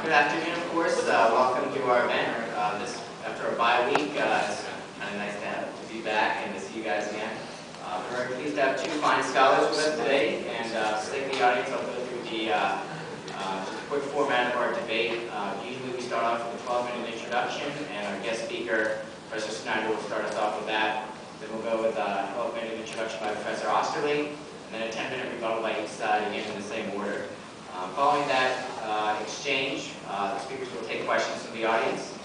Good afternoon, of course. Welcome to our event. After a bye week, it's kind of nice to be back and to see you guys again. We're very pleased to have two fine scholars with us today, and to sake the audience, I'll go through the just a quick format of our debate. Usually we start off with a 12-minute introduction, and our guest speaker, Professor Snyder, will start us off with that. Then we'll go with a 12-minute introduction by Professor Oesterle, and then a 10-minute rebuttal by each side, again in the same order. Following that exchange, the speakers will take questions from the audience.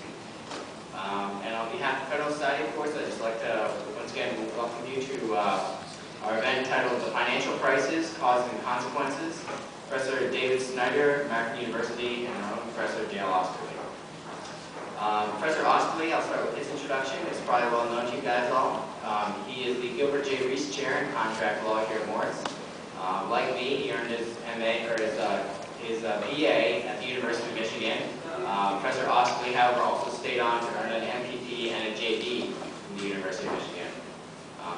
And on behalf of the Federalist Society, of course, I'd just like to once again welcome you to our event entitled The Financial Crisis, Causes and Consequences. Professor David Snyder, American University, and our own Professor Dale Oesterle. Professor Oesterle, I'll start with his introduction. It's probably well known to you guys all. He is the Gilbert J. Reese Chair in Contract Law here at Moritz. Like me, he earned his MA or his BA at the University of Michigan. Professor Oesterle, however, also stayed on to earn an MPP and a JD from the University of Michigan.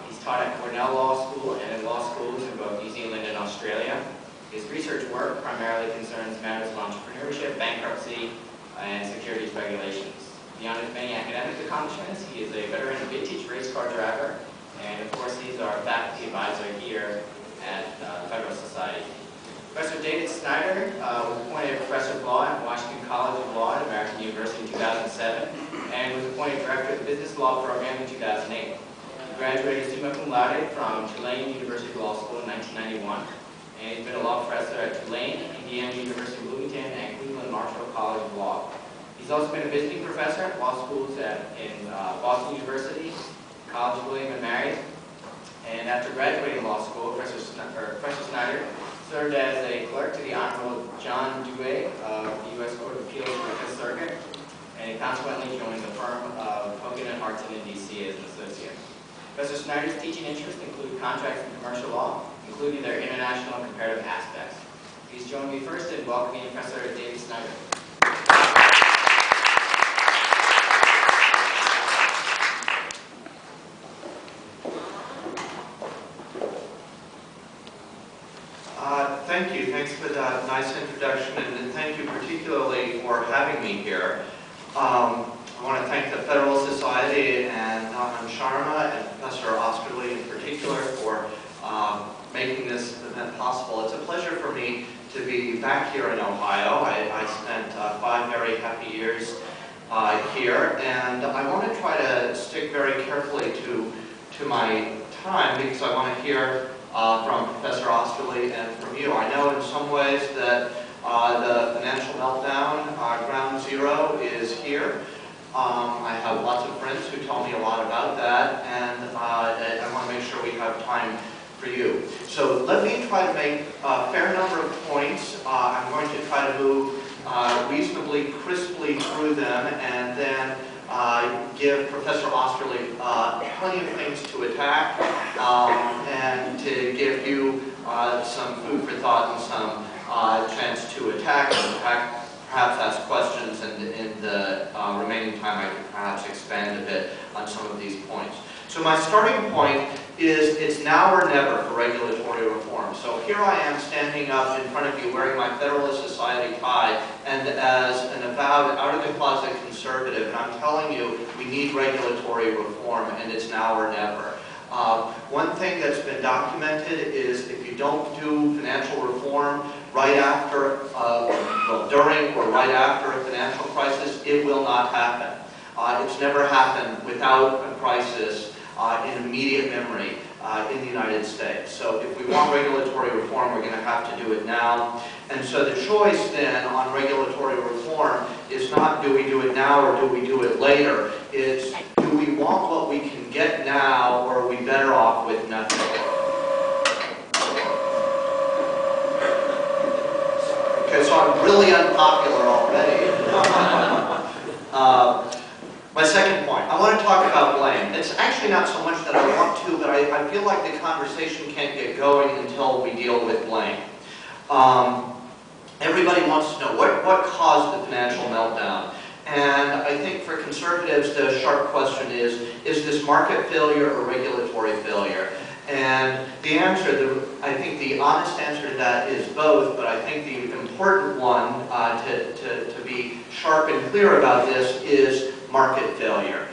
He's taught at Cornell Law School and in law schools in both New Zealand and Australia. His research work primarily concerns matters of entrepreneurship, bankruptcy, and securities regulations. Beyond his many academic accomplishments, he is a veteran vintage race car driver, and of course he's our faculty advisor here at the Federalist Society. Professor David Snyder was appointed Professor of Law at Washington College of Law at American University in 2007, and was appointed Director of the Business Law Program in 2008. He graduated summa cum laude from Tulane University Law School in 1991, and he's been a law professor at Tulane, Indiana University of Bloomington, and Cleveland Marshall College of Law. He's also been a visiting professor at law schools in Boston University, College of William & Mary, and after graduating law school, Professor Snyder served as a clerk to the Honorable John Dewey of the U.S. Court of Appeals for the Fifth Circuit, and he consequently joined the firm of Hogan & Hartson in D.C. as an associate. Professor Snyder's teaching interests include contracts and commercial law, including their international and comparative aspects. Please join me first in welcoming Professor David Snyder. Thank you. Thanks for that nice introduction, and thank you particularly for having me here. I want to thank the Federalist Society and Naman Sharma and Professor Oesterle in particular for making this event possible. It's a pleasure for me to be back here in Ohio. I spent 5 very happy years here, and I want to try to stick very carefully to my time because I want to hear from Professor Oesterle and from you. I know in some ways that the financial meltdown, ground zero, is here. I have lots of friends who tell me a lot about that, and I want to make sure we have time for you. So let me try to make a fair number of points. I'm going to try to move reasonably crisply through them, and then give Professor Oesterle plenty of things to attack, and to give you some food for thought and some chance to attack, and perhaps ask questions, and in the remaining time I can perhaps expand a bit on some of these points. So my starting point is it's now or never for regulatory reform. So here I am standing up in front of you wearing my Federalist Society tie and as an avowed out-of-the-closet conservative, and I'm telling you we need regulatory reform and it's now or never. One thing that's been documented is if you don't do financial reform right after, well, during or right after a financial crisis, it will not happen. It's never happened without a crisis in immediate memory in the United States. So if we want regulatory reform, we're going to have to do it now. And so the choice then on regulatory reform is not do we do it now or do we do it later. It's do we want what we can get now or are we better off with nothing? Okay, so I'm really unpopular already. My second point, I want to talk about blame. It's actually not so much that I want to, but I feel like the conversation can't get going until we deal with blame. Everybody wants to know what caused the financial meltdown. And I think for conservatives, the sharp question is this market failure or regulatory failure? And the answer, I think the honest answer to that is both, but I think the important one to be sharp and clear about this is market failure.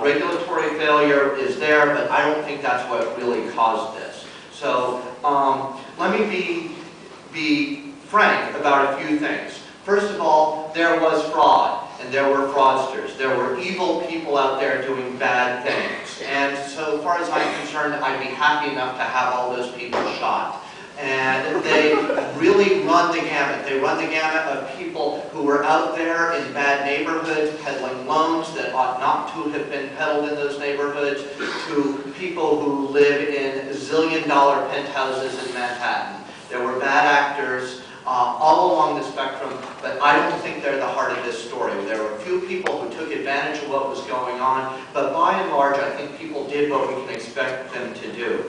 Regulatory failure is there, but I don't think that's what really caused this. So let me be frank about a few things. First of all, there was fraud, and there were fraudsters. There were evil people out there doing bad things. And so far as I'm concerned, I'd be happy enough to have all those people shot. And they really run the gamut. They run the gamut of people who were out there in bad neighborhoods peddling loans that ought not to have been peddled in those neighborhoods, to people who live in zillion-dollar penthouses in Manhattan. There were bad actors all along the spectrum, but I don't think they're the heart of this story. There were a few people who took advantage of what was going on, but by and large, I think people did what we can expect them to do.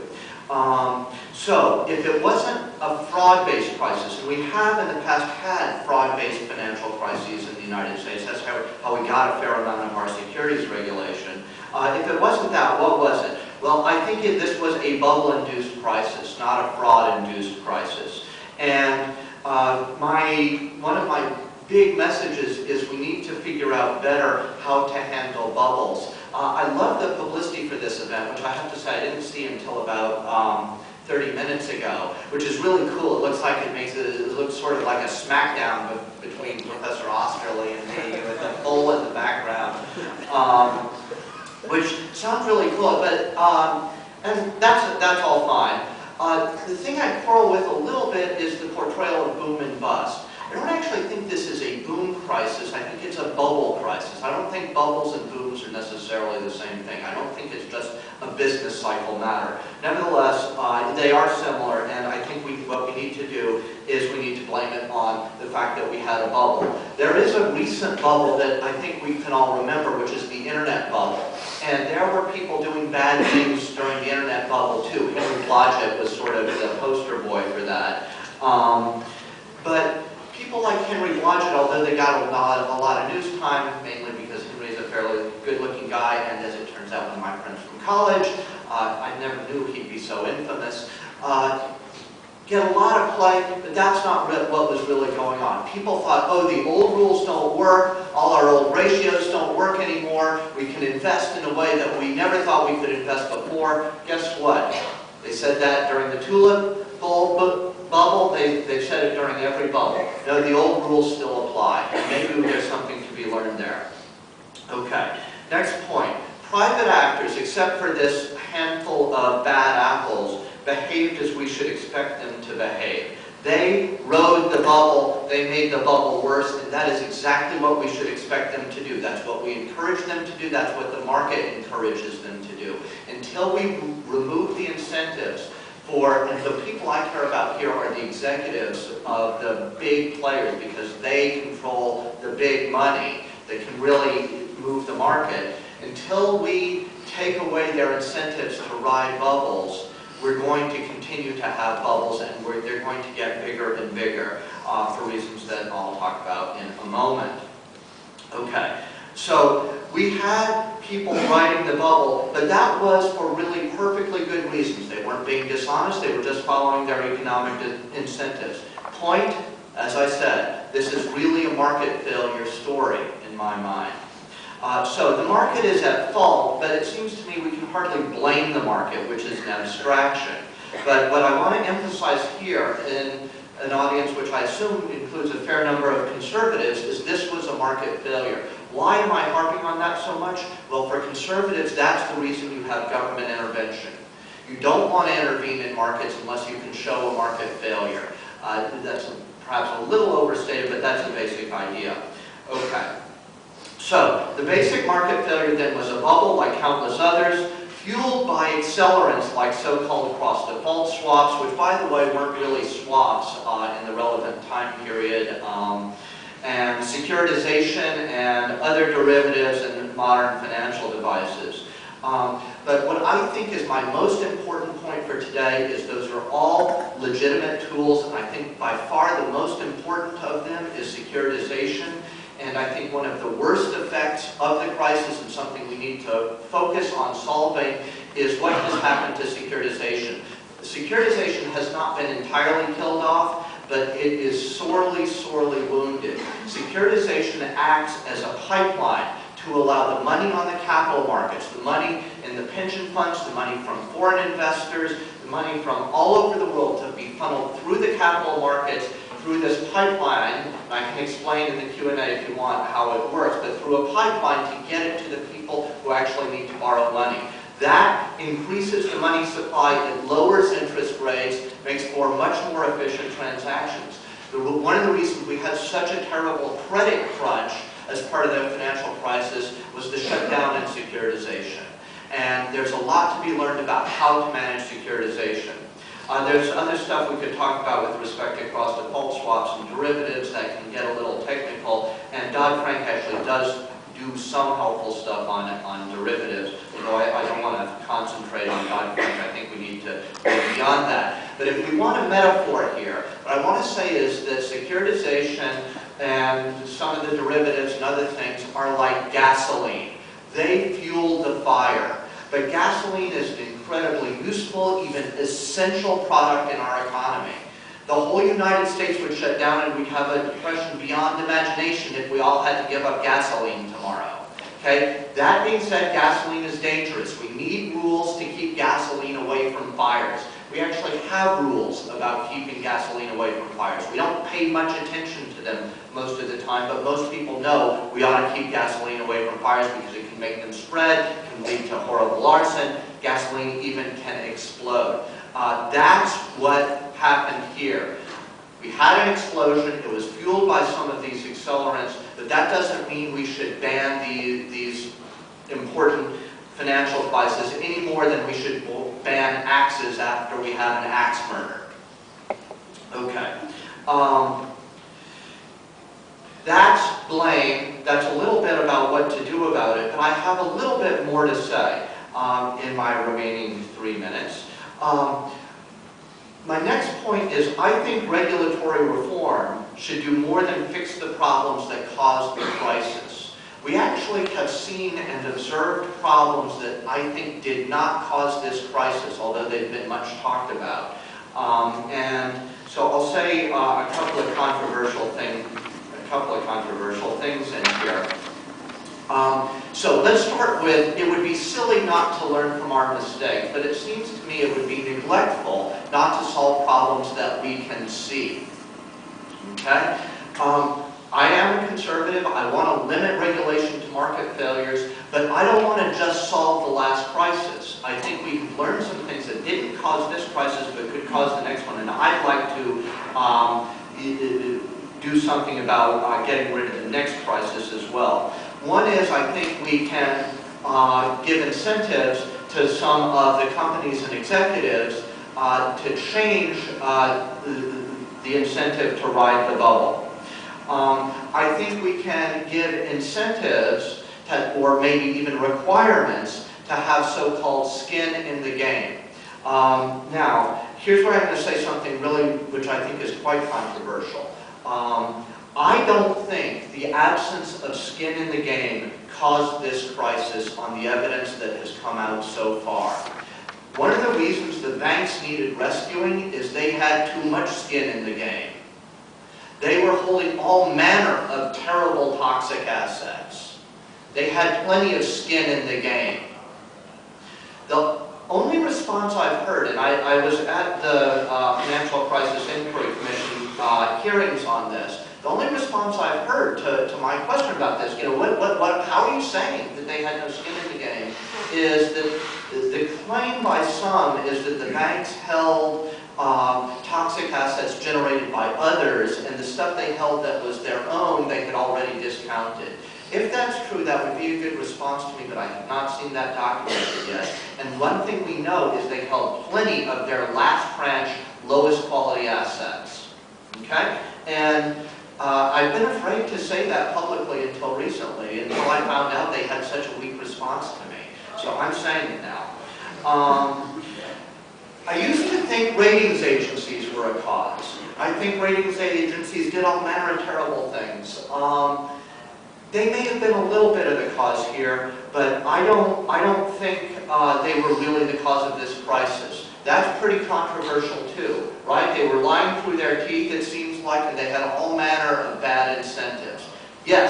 So, if it wasn't a fraud-based crisis, and we have in the past had fraud-based financial crises in the United States, that's how we got a fair amount of our securities regulation. If it wasn't that, what was it? Well, I think this was a bubble-induced crisis, not a fraud-induced crisis. And one of my big messages is we need to figure out better how to handle bubbles. I love the publicity for this event, which I have to say I didn't see until about 30 minutes ago, which is really cool. It looks like it looks sort of like a smackdown between Professor Oesterle and me with the bull in the background, which sounds really cool. But and that's all fine. The thing I quarrel with a little bit is the portrayal of boom and bust. I don't actually think this is a boom crisis. I think it's a bubble crisis. I don't think bubbles and booms are necessarily the same thing. I don't think it's just a business cycle matter. Nevertheless, they are similar, and I think what we need to do is we need to blame it on the fact that we had a bubble. There is a recent bubble that I think we can all remember, which is the internet bubble. And there were people doing bad things during the internet bubble too. Henry Blodgett was sort of the poster boy for that. But people like Henry Blodgett, although they got a lot of news time, mainly because Henry's a fairly good-looking guy, and as it turns out, one of my friends from college, I never knew he'd be so infamous, get a lot of play, but that's not what was really going on. People thought, oh, the old rules don't work, all our old ratios don't work anymore, we can invest in a way that we never thought we could invest before. Guess what? They said that during the tulip bubble, they've said it during every bubble. No, the old rules still apply. Maybe there's something to be learned there. Okay, next point. Private actors, except for this handful of bad apples, behaved as we should expect them to behave. They rode the bubble, they made the bubble worse, and that is exactly what we should expect them to do. That's what we encourage them to do, that's what the market encourages them to do. Until we remove the incentives and the people I care about here are the executives of the big players, because they control the big money that can really move the market. Until we take away their incentives to ride bubbles, we're going to continue to have bubbles, and they're going to get bigger and bigger for reasons that I'll talk about in a moment. Okay, so we had people riding the bubble, but that was for really perfectly good reasons. They weren't being dishonest, they were just following their economic incentives. Point, as I said, this is really a market failure story in my mind. So the market is at fault, but it seems to me we can hardly blame the market, which is an abstraction. But what I want to emphasize here in an audience which I assume includes a fair number of conservatives is this was a market failure. Why am I harping on that so much? Well, for conservatives, that's the reason you have government intervention. You don't want to intervene in markets unless you can show a market failure. That's perhaps a little overstated, but that's the basic idea. Okay. So, the basic market failure then was a bubble like countless others, fueled by accelerants like so-called cross-default swaps, which by the way weren't really swaps in the relevant time period, and securitization and other derivatives and modern financial devices. But what I think is my most important point for today is those are all legitimate tools, and I think by far the most important of them is securitization. And I think one of the worst effects of the crisis, and something we need to focus on solving, is what has happened to securitization. Securitization has not been entirely killed off, but it is sorely, sorely wounded. Securitization acts as a pipeline to allow the money on the capital markets, the money in the pension funds, the money from foreign investors, the money from all over the world to be funneled through the capital markets, through this pipeline. And I can explain in the Q&A if you want how it works, but through a pipeline to get it to the people who actually need to borrow money. That increases the money supply, it lowers interest rates, makes for much more efficient transactions. One of the reasons we had such a terrible credit crunch as part of the financial crisis was the shutdown in securitization. And there's a lot to be learned about how to manage securitization. There's other stuff we could talk about with respect to cross-default swaps and derivatives that can get a little technical, and Dodd-Frank actually does do some helpful stuff on derivatives, although I don't want to concentrate on Dodd-Frank. I think we need to go beyond that. But if we want a metaphor here, what I want to say is that securitization and some of the derivatives and other things are like gasoline. They fuel the fire. But gasoline is an incredibly useful, even essential product in our economy. The whole United States would shut down and we'd have a depression beyond imagination if we all had to give up gasoline tomorrow. Okay? That being said, gasoline is dangerous. We need rules to keep gasoline away from fires. We actually have rules about keeping gasoline away from fires. We don't pay much attention to them most of the time, but most people know we ought to keep gasoline away from fires because it can make them spread, it can lead to horrible arson, gasoline even can explode. That's what happened here. We had an explosion, it was fueled by some of these accelerants, but that doesn't mean we should ban these important financial crises any more than we should ban axes after we have an axe murder. Okay. That's blame. That's a little bit about what to do about it, but I have a little bit more to say in my remaining 3 minutes. My next point is I think regulatory reform should do more than fix the problems that caused the crisis. We actually have seen and observed problems that I think did not cause this crisis, although they've been much talked about. And so I'll say a couple of controversial things in here. So let's start with, it would be silly not to learn from our mistakes, but it seems to me it would be neglectful not to solve problems that we can see. Okay? I am a conservative. I want to limit regulation to market failures, but I don't want to just solve the last crisis. I think we've learned some things that didn't cause this crisis, but could cause the next one, and I'd like to do something about getting rid of the next crisis as well. One is, I think we can give incentives to some of the companies and executives to change the incentive to ride the bubble. I think we can give incentives or maybe even requirements to have so-called skin in the game. Now, here's where I'm going to say something really which I think is quite controversial. I don't think the absence of skin in the game caused this crisis on the evidence that has come out so far. One of the reasons the banks needed rescuing is they had too much skin in the game. They were holding all manner of terrible toxic assets. They had plenty of skin in the game. The only response I've heard, and I was at the Financial Crisis Inquiry Commission hearings on this, the only response I've heard to my question about this, how are you saying that they had no skin in the game, is that the claim by some is that the banks held toxic assets generated by others, and the stuff they held that was their own, they had already discounted. If that's true, that would be a good response to me, but I have not seen that documented yet. And one thing we know is they held plenty of their last tranche, lowest quality assets. Okay? And I've been afraid to say that publicly until recently, until I found out they had such a weak response to me. So I'm saying it now. I used to think ratings agencies were a cause. I think ratings agencies did all manner of terrible things. They may have been a little bit of the cause here, but I don't think they were really the cause of this crisis. That's pretty controversial too, right? They were lying through their teeth, it seems like, and they had all manner of bad incentives. Yes,